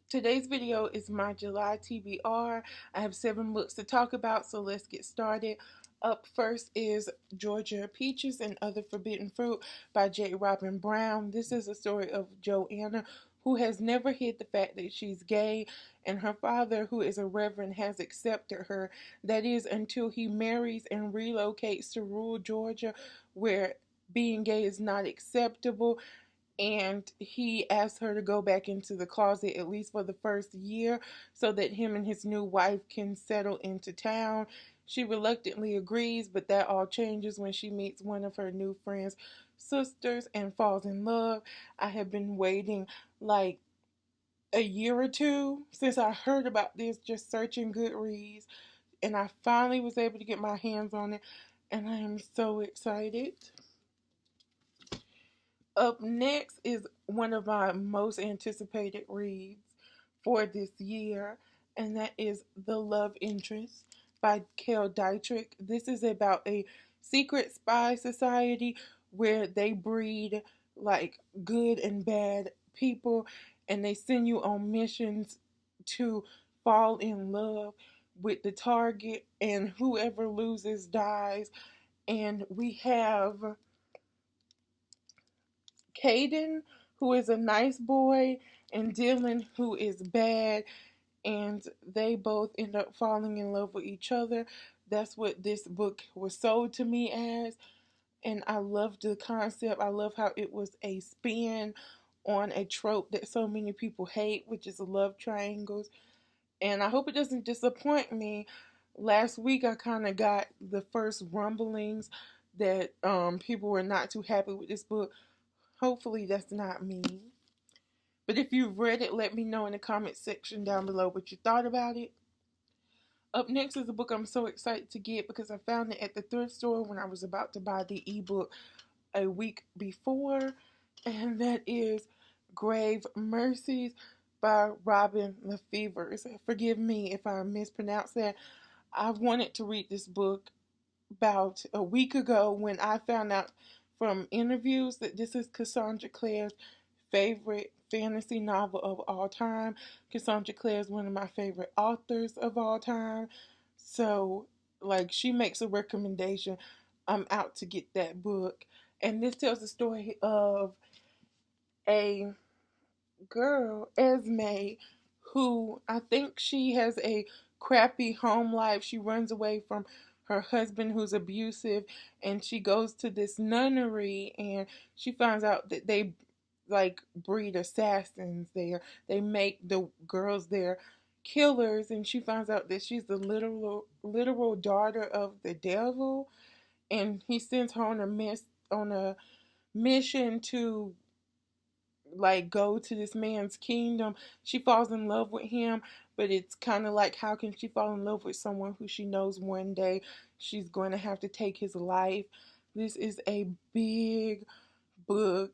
Today's video is my July TBR. I have 7 books to talk about, so let's get started. Up first is Georgia Peaches and Other Forbidden Fruit by J. Robin Brown. This is a story of Joanna, who has never hid the fact that she's gay, and her father, who is a reverend, has accepted her. That is, until he marries and relocates to rural Georgia, where being gay is not acceptable, and he asked her to go back into the closet at least for the first year so that him and his new wife can settle into town. She reluctantly agrees, but that all changes when she meets one of her new friend's sisters and falls in love. I have been waiting like a year or two since I heard about this, just searching Goodreads, and I finally was able to get my hands on it, and I am so excited. Up next is one of my most anticipated reads for this year, and that is The Love Interest by Kel Dietrich. This is about a secret spy society where they breed like good and bad people, and they send you on missions to fall in love with the target, and whoever loses dies. And we have Caden, who is a nice boy, and Dylan, who is bad, and they both end up falling in love with each other. That's what this book was sold to me as, and I loved the concept. I love how it was a spin on a trope that so many people hate, which is love triangles, and I hope it doesn't disappoint me. Last week I kind of got the first rumblings that people were not too happy with this book. Hopefully that's not me. But if you've read it, let me know in the comment section down below what you thought about it. Up next is a book I'm so excited to get because I found it at the thrift store when I was about to buy the ebook a week before. And that is Grave Mercies by Robin Lefevers. Forgive me if I mispronounce that. I wanted to read this book about a week ago when I found out from interviews that this is Cassandra Clare's favorite fantasy novel of all time. Cassandra Clare is one of my favorite authors of all time. So, like, she makes a recommendation, I'm out to get that book. And this tells the story of a girl, Esme, who I think she has a crappy home life. She runs away from her husband who's abusive, and she goes to this nunnery, and she finds out that they like breed assassins there. They make the girls there killers, and she finds out that she's the literal daughter of the devil, and he sends her on a mission to like go to this man's kingdom. She falls in love with him, but it's kind of like, how can she fall in love with someone who she knows one day she's going to have to take his life? This is a big book,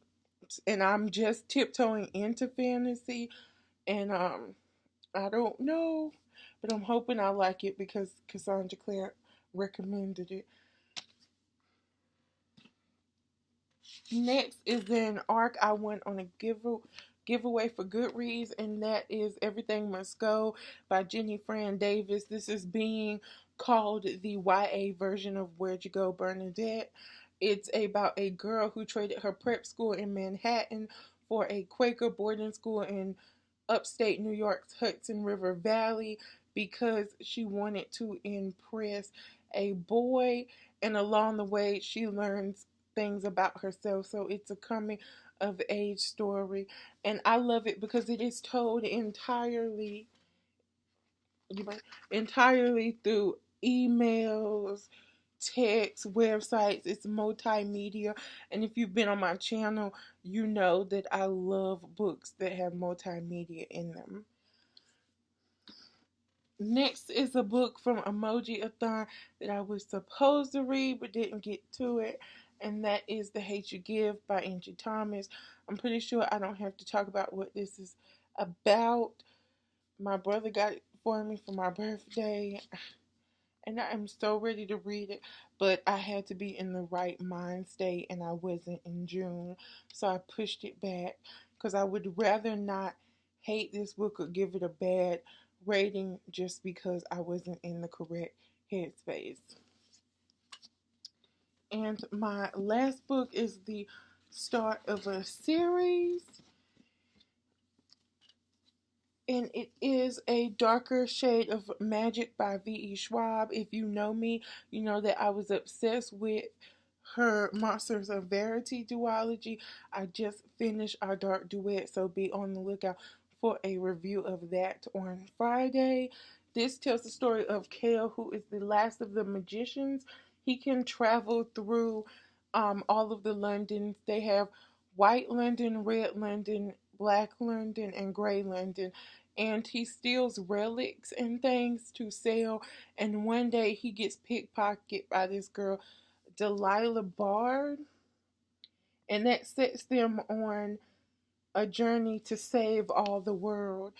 and I'm just tiptoeing into fantasy, and I don't know, but I'm hoping I like it because Cassandra Clare recommended it. Next is an arc I went on a giveaway for Goodreads, and that is Everything Must Go by Jenny Fran Davis. This is being called the YA version of Where'd You Go, Bernadette. It's about a girl who traded her prep school in Manhattan for a Quaker boarding school in upstate New York's Hudson River Valley because she wanted to impress a boy, and along the way she learns things about herself. So it's a coming of age story, and I love it because it is told entirely through emails, text, websites. It's multimedia, and if you've been on my channel, you know that I love books that have multimedia in them. Next is a book from Emoji-a-thon that I was supposed to read but didn't get to it, and that is The Hate You Give by Angie Thomas. I'm pretty sure I don't have to talk about what this is about. My brother got it for me for my birthday, and I am so ready to read it, but I had to be in the right mind state, and I wasn't in June, so I pushed it back because I would rather not hate this book or give it a bad rating just because I wasn't in the correct headspace. And my last book is the start of a series, and it is A Darker Shade of Magic by V.E. Schwab. If you know me, you know that I was obsessed with her Monsters of Verity duology. I just finished Our Dark Duet, so be on the lookout for a review of that on Friday. This tells the story of Kale, who is the last of the magicians. He can travel through all of the Londons. They have White London, Red London, Black London, and Gray London. And he steals relics and things to sell. And one day he gets pickpocketed by this girl, Delilah Bard. And that sets them on a journey to save all the world.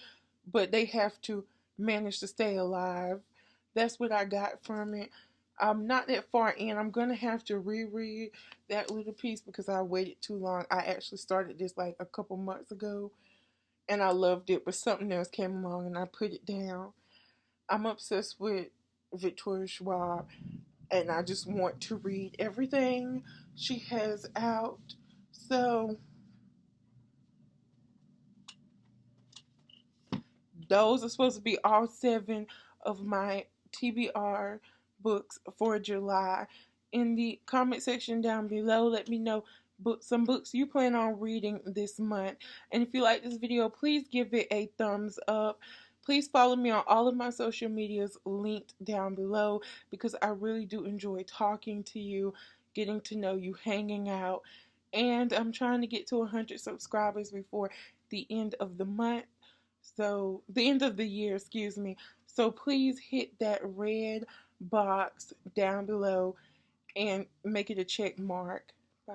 But they have to manage to stay alive. That's what I got from it. I'm not that far in. I'm going to have to reread that little piece because I waited too long. I actually started this like a couple months ago and I loved it, but something else came along and I put it down. I'm obsessed with Victoria Schwab and I just want to read everything she has out. So those are supposed to be all 7 of my TBR books for July. In the comment section down below, let me know some books you plan on reading this month. And if you like this video, please give it a thumbs up. Please follow me on all of my social medias linked down below because I really do enjoy talking to you, getting to know you, hanging out. And I'm trying to get to 100 subscribers before the end of the month. So, the end of the year, excuse me. So, please hit that red box down below and make it a check mark. Bye.